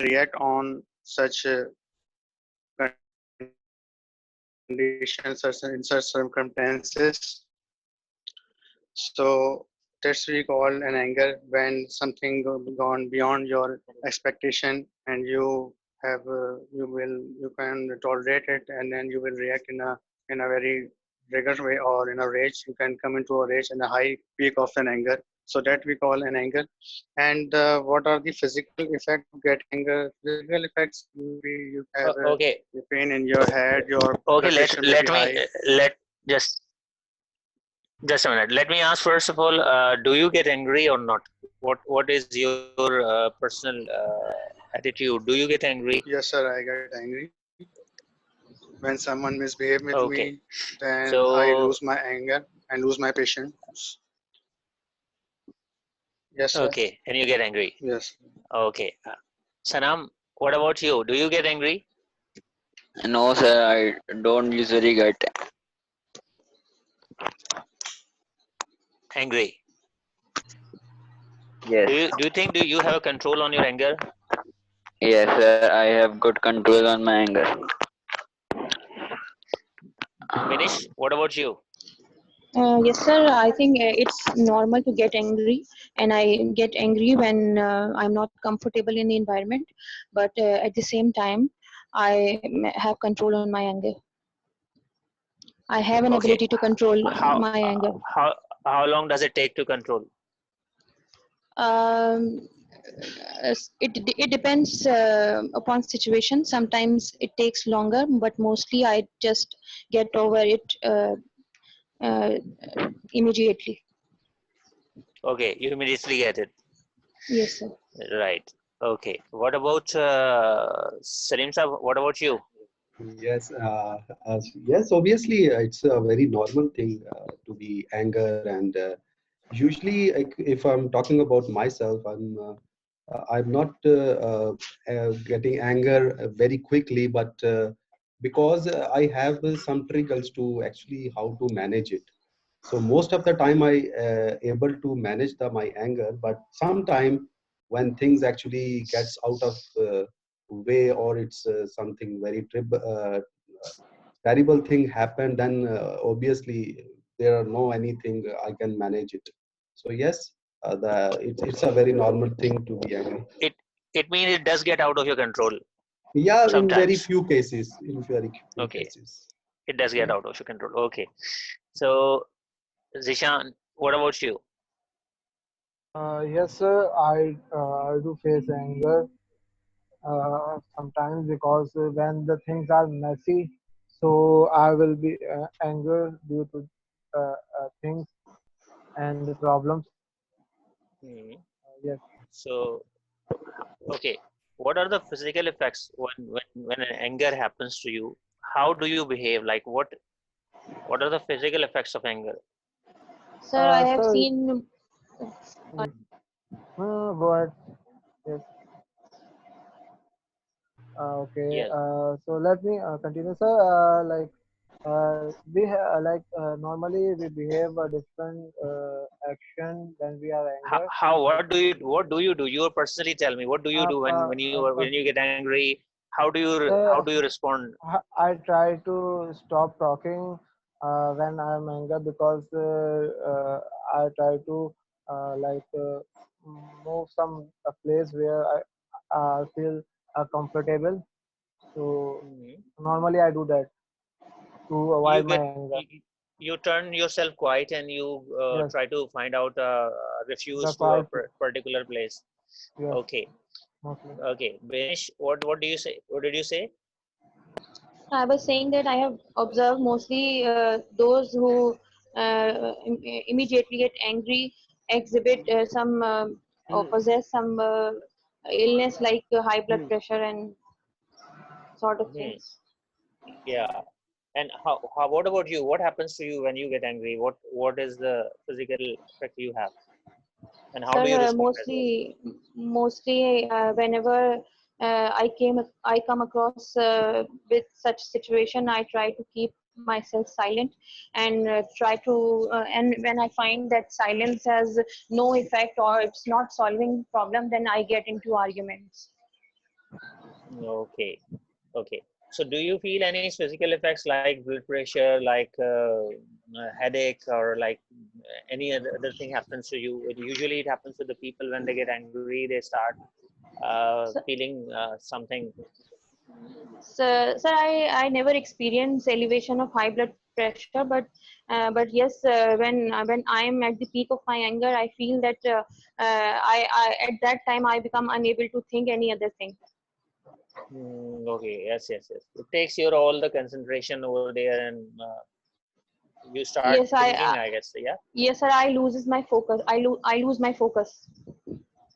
react on such conditions, in such circumstances. So that's we call an anger when something gone beyond your expectation, and you can tolerate it, and then you will react in a very rigorous way, or in a rage. You can come into a rage and a high peak of an anger. So that we call an anger. And what are the physical effects of getting anger? Physical effects will be you have Okay. a pain in your head, your Okay. blood pressure may Let be me high. let just a minute. Let me ask first of all. Do you get angry or not? What is your personal attitude? Do you get angry? Yes, sir, I get angry. When someone misbehave with Okay. me, then I So lose my anger and lose my patience. Yes, sir. okay, and you get angry. Yes. Okay. Sanam, what about you? Do you get angry? No, sir, I don't usually get. Angry. Yes, Do you think do you have a control on your anger? yes, sir, I have good control on my anger. Vinish, what about you? Yes, sir. I think it's normal to get angry, and I get angry when I'm not comfortable in the environment. But at the same time, I have control on my anger. I have an Okay. ability to control How my anger. how how long does it take to control? Um, it depends upon situation. Sometimes it takes longer, but mostly I just get over it uh, immediately. Okay, you immediately get it. Yes, sir. Right. Okay. What about Salim Saab? What about you? Yes, yes. Obviously, it's a very normal thing to be anger, and usually, if I'm talking about myself, I'm not getting anger very quickly, but because I have some triggers to actually how to manage it. So most of the time, I able to manage my anger, but sometime when things actually gets out of way, or it's something very terrible thing happened, then obviously there are no anything I can manage it. So yes, it's a very normal thing to be angry. It it means it does get out of your control Yeah, in very sometimes. few cases, in very few Okay. cases. It does get Yeah. out of your control. Okay. So Zishan, what about you? Yes, sir, I do face anger sometimes because when the things are messy, so I will be anger due to things and the problems. Hmm. Yes, So okay. What are the physical effects when an anger happens to you? How do you behave? Like what are the physical effects of anger? Sir, I have sir, seen. mm, go ahead. Yes. Okay. Yes. So let me continue, sir. Normally we behave a different action when we are anger. How what do you do? You personally tell me. What do you do when you get angry? How Sir, do you respond? I try to stop talking when I'm angry because I try to move some a place where I feel comfortable. So Mhm. normally I do that to You avoid my get anger. you turn yourself quiet and you Yes, try to find out a the refuge to a quiet. particular place. Yes, Okay. mostly. Okay. Banish, what do you say? What did you say? I was saying that I have observed mostly those who immediately get angry exhibit some or Hmm. possess some illness like high blood Hmm. pressure and sort of Hmm. things. Yeah. And how what about you? What happens to you when you get angry? What is the physical effect you have? And how Sir, do you respond as well? mostly whenever I come across with such situation, I try to keep myself silent and try to and when I find that silence has no effect or it's not solving problem, then I get into arguments. Okay. Okay. So do you feel any physical effects like blood pressure, like headache, or like any other thing happens to you? Usually it happens to the people when they get angry, they start So, feeling something. I never experienced elevation of high blood pressure, but yes, when I am at the peak of my anger, I feel that I at that time I become unable to think any other thing. Okay. Yes. Yes. Yes. It takes your all the concentration over there, and you start Yes, thinking, I guess. Yeah. yes, sir. I loses my focus. I lose my focus.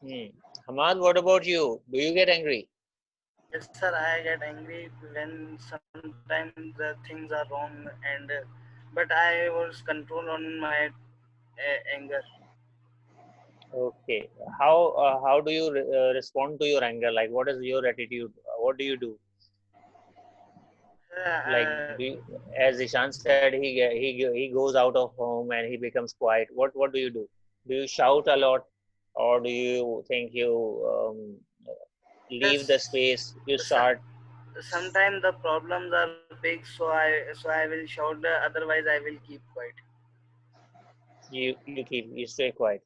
Hmm. Hamad, what about you? Do you get angry? Yes, sir. I get angry when sometimes the things are wrong, and but I was control on my anger. Okay. How do you respond to your anger? Like, what is your attitude? What do you do? Like, Uh, do you, as Ishan said, he goes out of home and he becomes quiet. What do you do? Do you shout a lot, or do you think you leave the yes. space? You So, start. sometimes the problems are big, so I will shout. Otherwise, I will keep quiet. You stay quiet.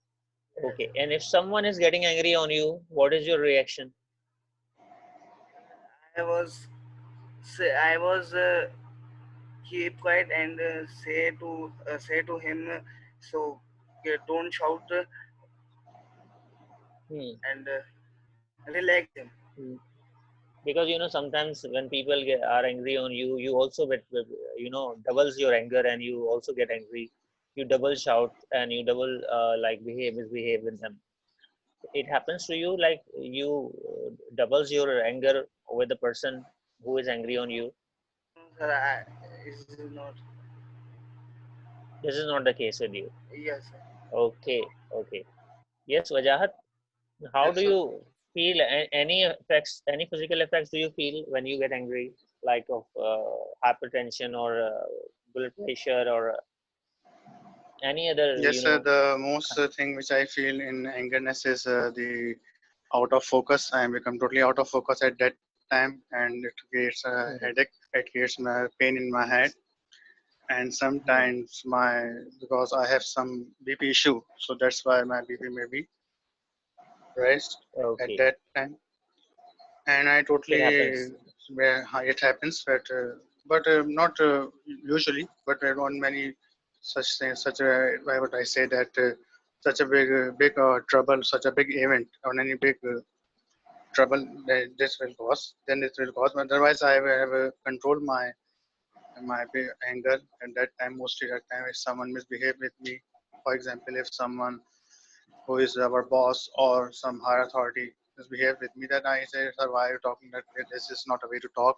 Yes. Okay. And if someone is getting angry on you, what is your reaction? I was I was keep quiet and say to him, so don't shout Hmm. and relax him. Hmm. Because sometimes when people are angry on you, you also doubles your anger, and you also get angry. You double shout, and you double like misbehave with them. It happens to you, like you doubles your anger with the person who is angry on you. Sir, is not. This is not the case with you. Yes, sir. Okay. Okay. Yes, Wajahat, how Yes, do sir. you feel any effects, any physical effects do you feel when you get angry, like of hypertension, or blood pressure, or any other, Yes, sir. The most thing which I feel in angerness is the out of focus. I become totally out of focus at that time, and it creates a Hmm, headache. It creates my pain in my head, and hmm, sometimes my because I have some BP issue, so that's why my BP may be raised at okay, that time. And I it totally happens. where it happens, but not usually, but on many such things, such a why would I say that such a big trouble, such a big event, on any big trouble that this will cause, then it will cause. But otherwise, I will have controlled my anger at that time. Mostly at time, if someone misbehave with me, for example, if someone who is our boss or some higher authority misbehave with me, then I say, sir, why are you talking that way? This is not a way to talk.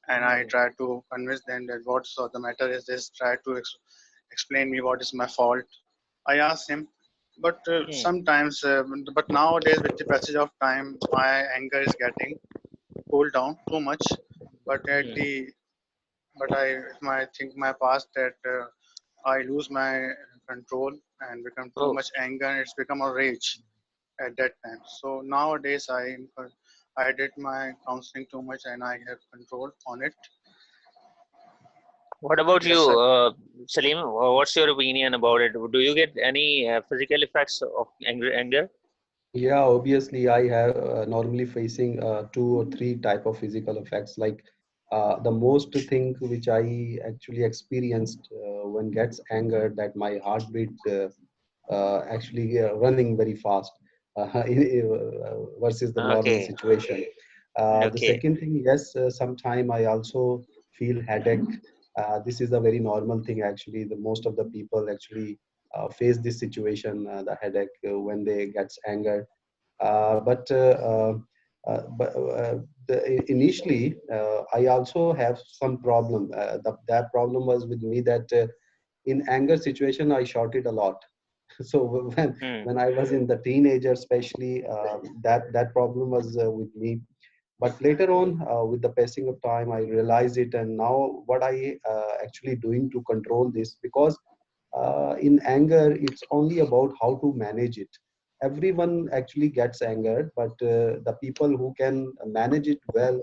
And I Hmm, try to convince them that what's the matter is this. Try to explain me what is my fault. I ask him, but hmm, sometimes, but nowadays with the passage of time, my anger is getting cooled down too much. But at hmm. the but I think my past that I lose my control and become too Oh, much anger. And it's become a rage at that time. So nowadays I did my counseling too much and I have control on it. what about you, Yes, sir. Salim? What's your opinion about it? Do you get any physical effects of anger? Yeah, obviously, I have normally facing two or three type of physical effects. Like the most thing which I actually experienced when gets angered, that my heartbeat actually running very fast versus the normal Okay, situation. The okay. second thing, yes, sometime I also feel headache. This is a very normal thing actually. The most of the people actually face this situation, the headache when they gets angered. But initially, I also have some problem. That problem was with me that in anger situation, I shouted a lot. So Hmm, when I was in the teenager, especially, that problem was with me. But later on, with the passing of time, I realized it, and now what I actually doing to control this, because in anger, it's only about how to manage it. everyone actually gets angered, but the people who can manage it well,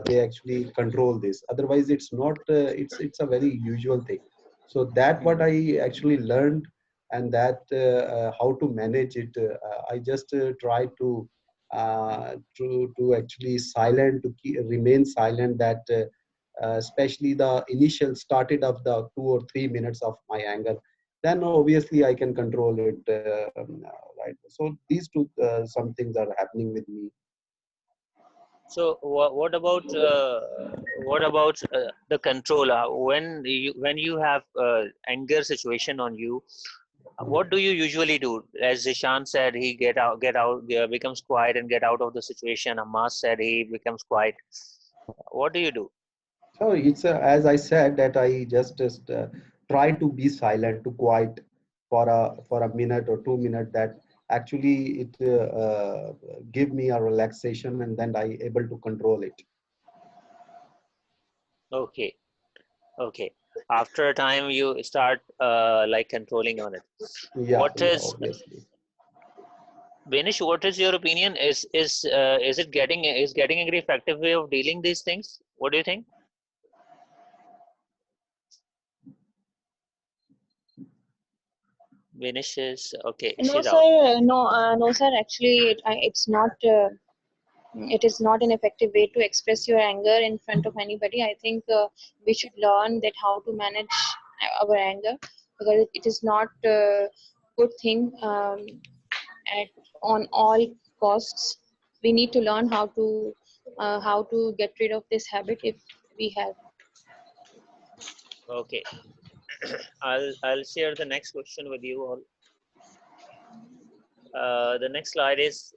they actually control this. Otherwise, it's not. It's a very usual thing. So that what I actually learned, and that how to manage it. I just try to actually silent, to remain silent. That especially the initial started of the 2 or 3 minutes of my anger, then obviously I can control it, right? So these two some things are happening with me. So what about the controller when you have anger situation on you? What do you usually do? As Zishan said, he get out, becomes quiet and get out of the situation. Amas said he becomes quiet. What do you do? So it's as I said, that I just try to be silent, to quiet for a minute or 2 minutes. That actually it give me a relaxation, and then I able to control it. Okay, okay. After a time, you start like controlling on it. Yeah, What yeah, is obviously. Benish? What is your opinion? Is it getting angry effective way of dealing these things? What do you think? Benish is okay. No, She's out. sir. No, sir. Actually, it's not. It is not an effective way to express your anger in front of anybody. I think we should learn that how to manage our anger, because it is not a good thing at on all costs. We need to learn how to get rid of this habit if we have. Okay. I'll share the next question with you all. The next slide is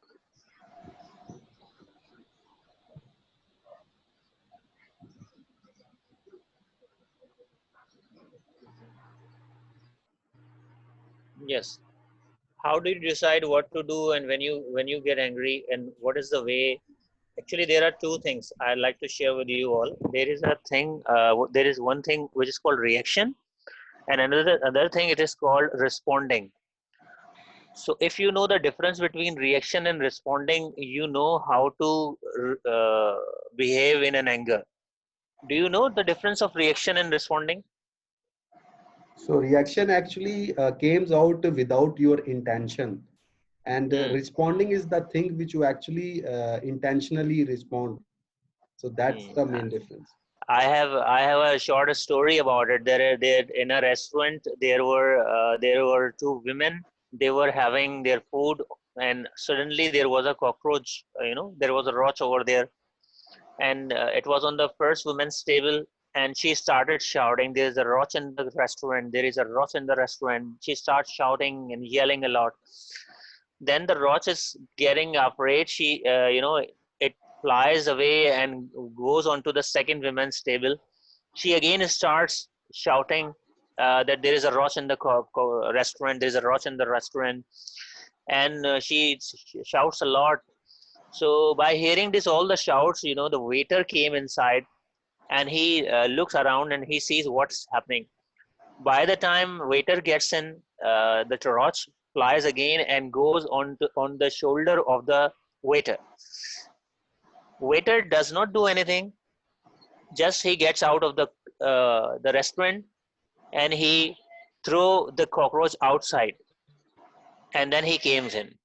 yes. How do you decide what to do and when you get angry, and what is the way? Actually, there are two things I'd like to share with you all. There is a thing. There is one thing which is called reaction, and another thing it is called responding. So if you know the difference between reaction and responding, you know how to behave in an anger. Do you know the difference of reaction and responding? So reaction actually comes out without your intention, and Hmm. responding is the thing which you actually intentionally respond. So that's Hmm. the main difference. I have a short story about it. There in a restaurant there were two women. They were having their food, and suddenly there was a cockroach. There was a roach over there, and it was on the first woman's table. And she started shouting, "There is a roach in the restaurant! There is a roach in the restaurant!" She starts shouting and yelling a lot. Then the roach is getting afraid. It flies away and goes onto the second woman's table. She again starts shouting that there is a roach in the restaurant. There is a roach in the restaurant, and she shouts a lot. So by hearing this, all the shouts, the waiter came inside, and he looks around and he sees what's happening. By the time waiter gets in, the roach flies again and goes on the shoulder of the waiter. Waiter does not do anything. Just he gets out of the restaurant, and he throw the cockroach outside, and then he comes in.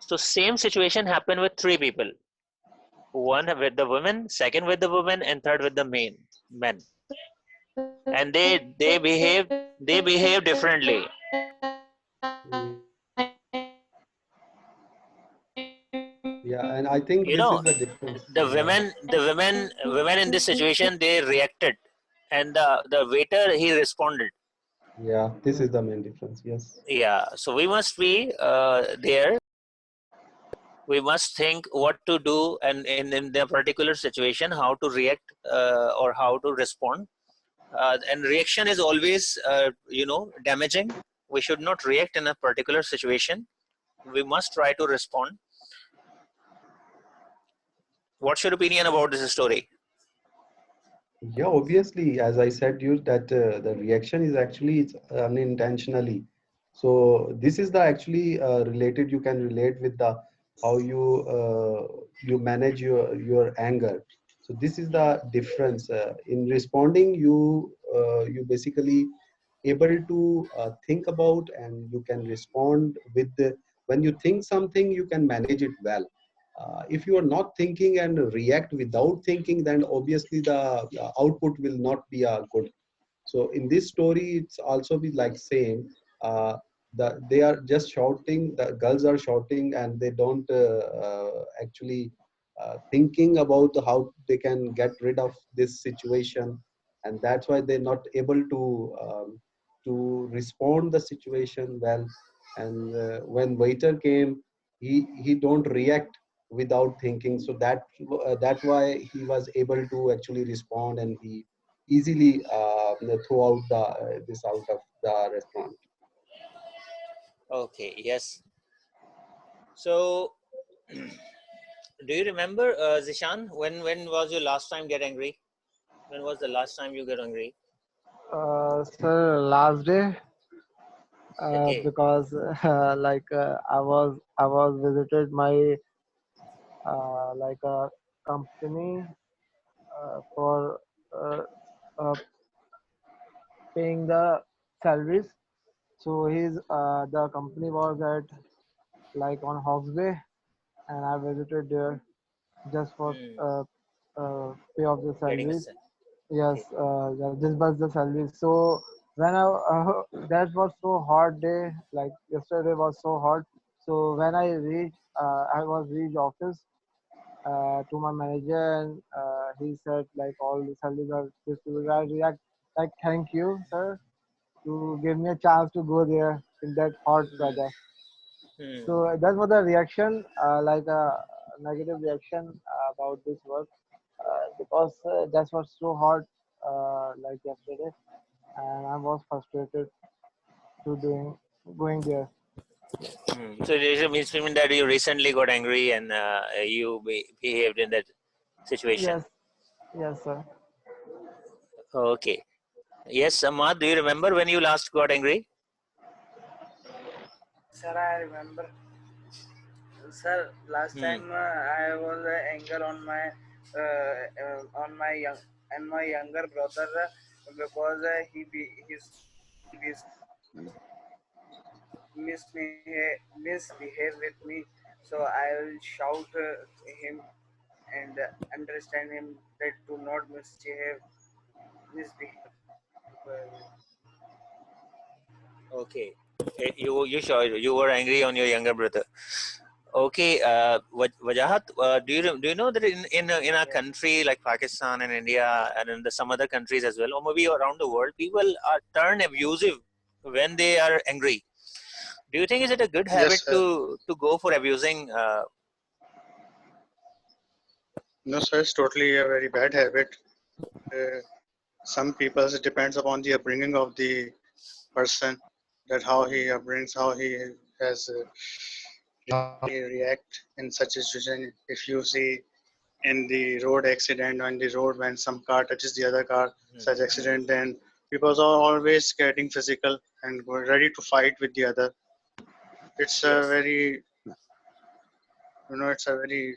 So same situation happened with three people. One with the woman, second with the woman, and third with the men. And they behave differently. Yeah, and I think You this know, is the difference. the women in this situation, they reacted, and the waiter, he responded. Yeah, this is the main difference. Yes. Yeah, so we must be there. We must think what to do, and in the particular situation, how to react or how to respond. And reaction is always damaging. We should not react in a particular situation. We must try to respond. What's your opinion about this story? Yeah, obviously, as I said, you that the reaction is actually it's unintentionally. So this is the actually related. You can relate with the how you manage your anger. So this is the difference in responding. You basically able to think about, and you can respond with the, when you think something you can manage it well. If you are not thinking and react without thinking, then obviously the output will not be a good. So in this story, it's also be like same. They are just shouting. The girls are shouting, and they don't actually thinking about how they can get rid of this situation, and that's why they're not able to respond the situation well. And when waiter came, he don't react without thinking. So that why he was able to actually respond, and he easily throughout this out of the restaurant. Okay, yes. So, do you remember, Zishan, when was your last time get angry? When was the last time you get angry? Sir, last day, Okay. because I was visited my like a company for uh, uh, paying the salaries. So the company was at like on Hawks Bay, and I visited there just for Hmm. pay of the Getting a salaries. sense. Yes, Okay. yeah, disburse the salaries. So when that was so hot day, like yesterday was so hot. So when I was reached office to my manager, and he said like all the salaries are distributed. I react like thank you, sir, to give me a chance to go there in that hot Hmm. weather. Hmm. So that was the reaction, like a negative reaction about this work, because that was so hot, like yesterday, and I was frustrated to doing going there. Hmm. So it means that you recently got angry and you behaved in that situation. Yes, yes, sir. Okay. Yes, Ahmad, do you remember when you last got angry? Sir, I remember. Sir, last Hmm. time I was anger on my young and my younger brother because he misbehave with me. So I will shout him and understand him that do not misbehave. Okay. You were angry on your younger brother. Okay. Wajahat, do you know that in a Yes. country like Pakistan and India and in some other countries as well, or maybe around the world, people are turn abusive when they are angry. Do you think is it a good habit Yes, to go for abusing? no, sir, it's totally a very bad habit. Uh, some people, it depends upon the upbringing of the person, that how he upbrings, how he has he react in such a situation. If you see in the road accident, on the road when some car touches the other car, such accident, then people are always getting physical and ready to fight with the other. It's a Yes. very, it's a very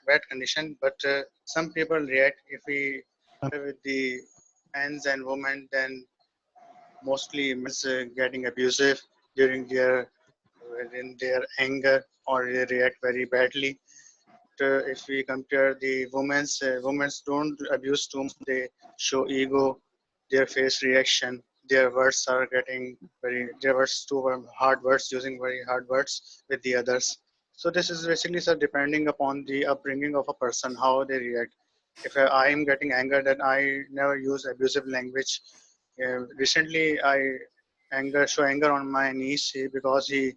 bad condition. But some people react if we with the men's and women, then mostly men's getting abusive during their in their anger, or they react very badly. If we compare the women's don't abuse too much. They show ego, their face reaction, their words are getting their words too hard words, using very hard words with the others. So this is basically, sir, depending upon the upbringing of a person, how they react. If I am getting anger, then I never use abusive language. Recently, I show anger on my niece because he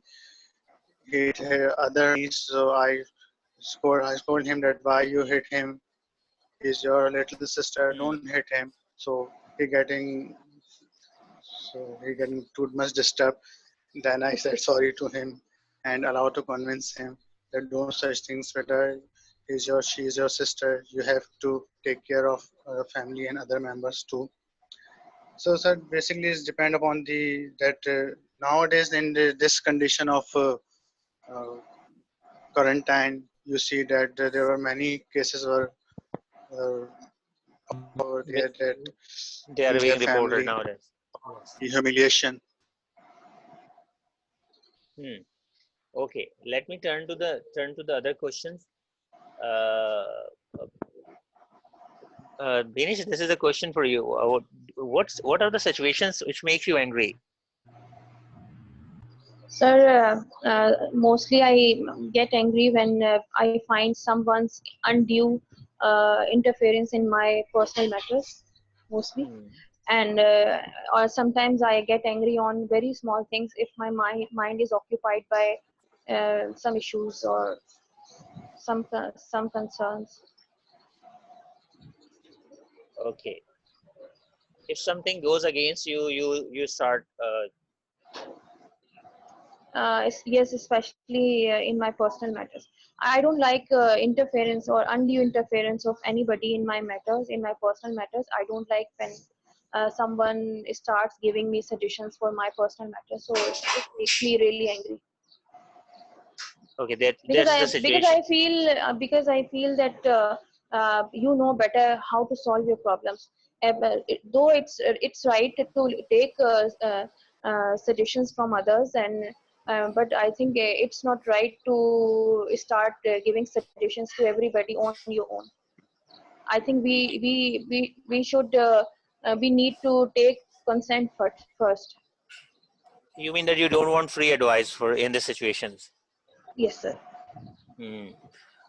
hit her other niece. So I scolded him that why you hit him. He's your little sister. Hmm. Don't hit him. He getting he getting too much disturbed. Then I said sorry to him and allowed to convince him that don't such things with her. She is your sister. You have to take care of family and other members too. So, sir, basically, it's depend upon the that nowadays in this condition of uh, quarantine, you see that there were many cases where uh, over They, there that they are in their being reported family nowadays. Yes. humiliation. Hmm. Okay, let me turn to the other questions. Uh, Dinesh, this is a question for you. What are the situations which make you angry? Sir, mostly I get angry when I find someone's undue interference in my personal matters, mostly. Hmm. And or sometimes I get angry on very small things if my mind is occupied by some issues or some concerns. Okay, if something goes against you, you start. Yes, especially in my personal matters. I don't like interference or undue interference of anybody in my matters, in my personal matters. I don't like when someone starts giving me suggestions for my personal matters. So it makes me really angry Okay, that's the because situation. because I feel that you know better how to solve your problems. Though it's right to take suggestions from others, and but I think it's not right to start giving suggestions to everybody on your own. I think we should we need to take consent first. You mean that you don't want free advice for in the situations? Yes, sir. Hmm.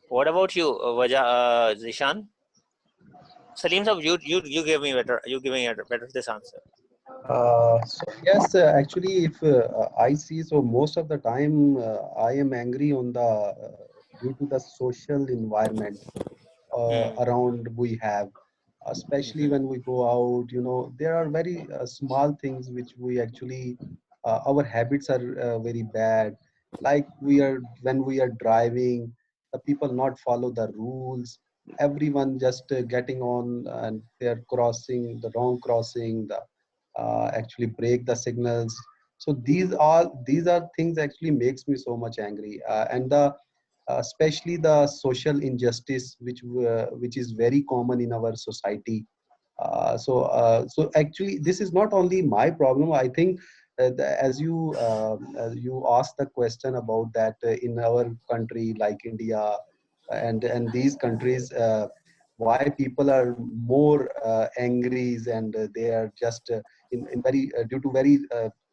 What about you, Zishan? Salim sir, you give me better. You give me a better this answer. So yes, actually, if I see, so most of the time I am angry on the due to the social environment Hmm. around we have, especially Mhm. when we go out. There are very small things which we actually our habits are very bad. Like when we are driving, the people not follow the rules. Everyone just getting on and they're crossing the wrong crossing. The actually break the signals. So these are things actually makes me so much angry, and the especially the social injustice which is very common in our society. So actually this is not only my problem. I think as you asked the question about that in our country like India and these countries, why people are more angry, and they are just in very due to very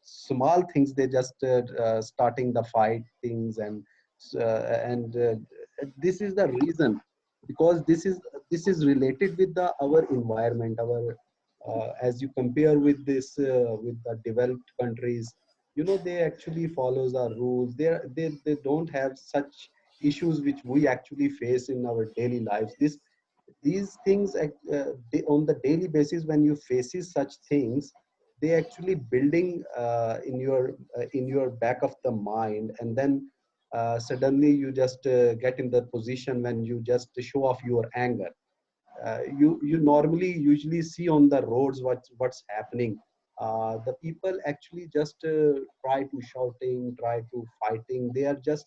small things, they just starting the fight things. And this is the reason, because this is related with the our environment, our as you compare with this with the developed countries. They actually follows our rules. They don't have such issues which we actually face in our daily lives. These things on the daily basis, when you faces such things, they actually building in your back of the mind. And then suddenly you just get in the position when you just show off your anger. You normally usually see on the roads what's happening. The people actually just try to shouting, try to fighting. They are just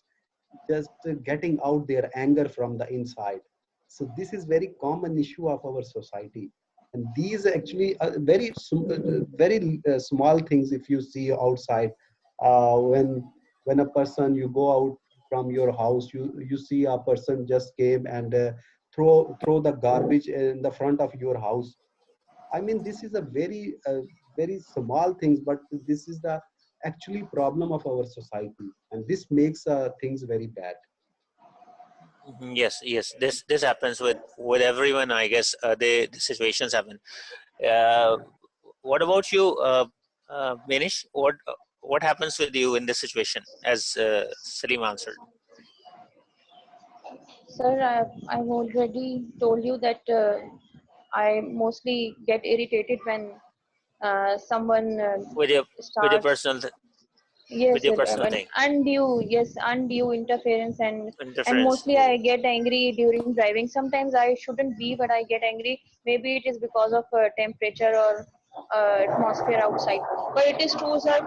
getting out their anger from the inside. So this is very common issue of our society. And these actually are very small things. If you see outside, when a person, you go out from your house, you see a person just came and throw the garbage in the front of your house. I mean, this is a very small things, but this is the actually problem of our society, and this makes things very bad. Mhm. Yes, yes. This happens with everyone. I guess the situations happen. Uh, what about you, Manish? What happens with you in this situation? As Salim answered. Sir, I've already told you that I mostly get irritated when someone with your with your starts. personal with Yes, your sir. personal When thing undue interference, and interference. mostly I get angry during driving. Sometimes I shouldn't be, but I get angry. Maybe it is because of temperature or atmosphere outside. But it is true, sir.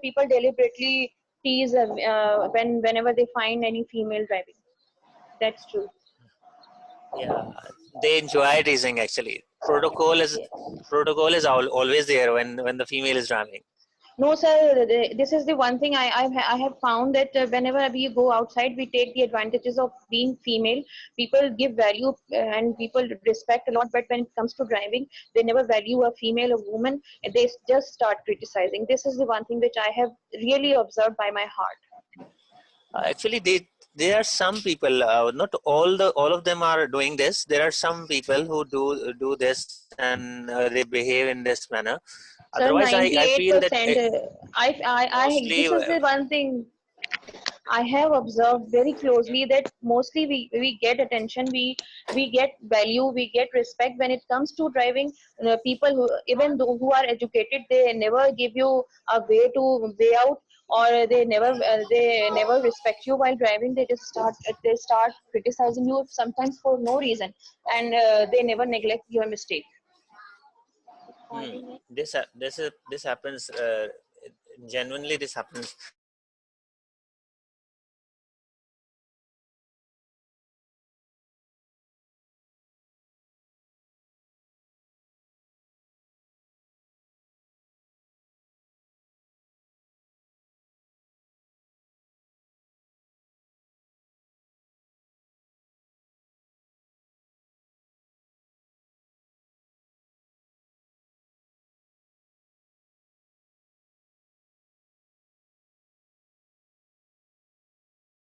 People deliberately tease whenever they find any female driving. That's true. Yeah, they enjoy teasing actually. Protocol is always there when the female is driving. No, sir. This is the one thing I have found that whenever we go outside, we take the advantages of being female. People give value and people respect a lot, but when it comes to driving, they never value a female or woman. And they just start criticizing. This is the one thing which I have really observed by my heart. Actually, there are some people. Not all of them are doing this. There are some people who do this and they behave in this manner. Sir, Otherwise, I feel that 98%. mostly This is the one thing I have observed very closely that mostly we get attention, we get value, we get respect when it comes to driving. People who even though who are educated, they never give you a way out, or they never respect you while driving. They start criticizing you sometimes for no reason, and they never neglect your mistake. this happens. Genuinely, this happens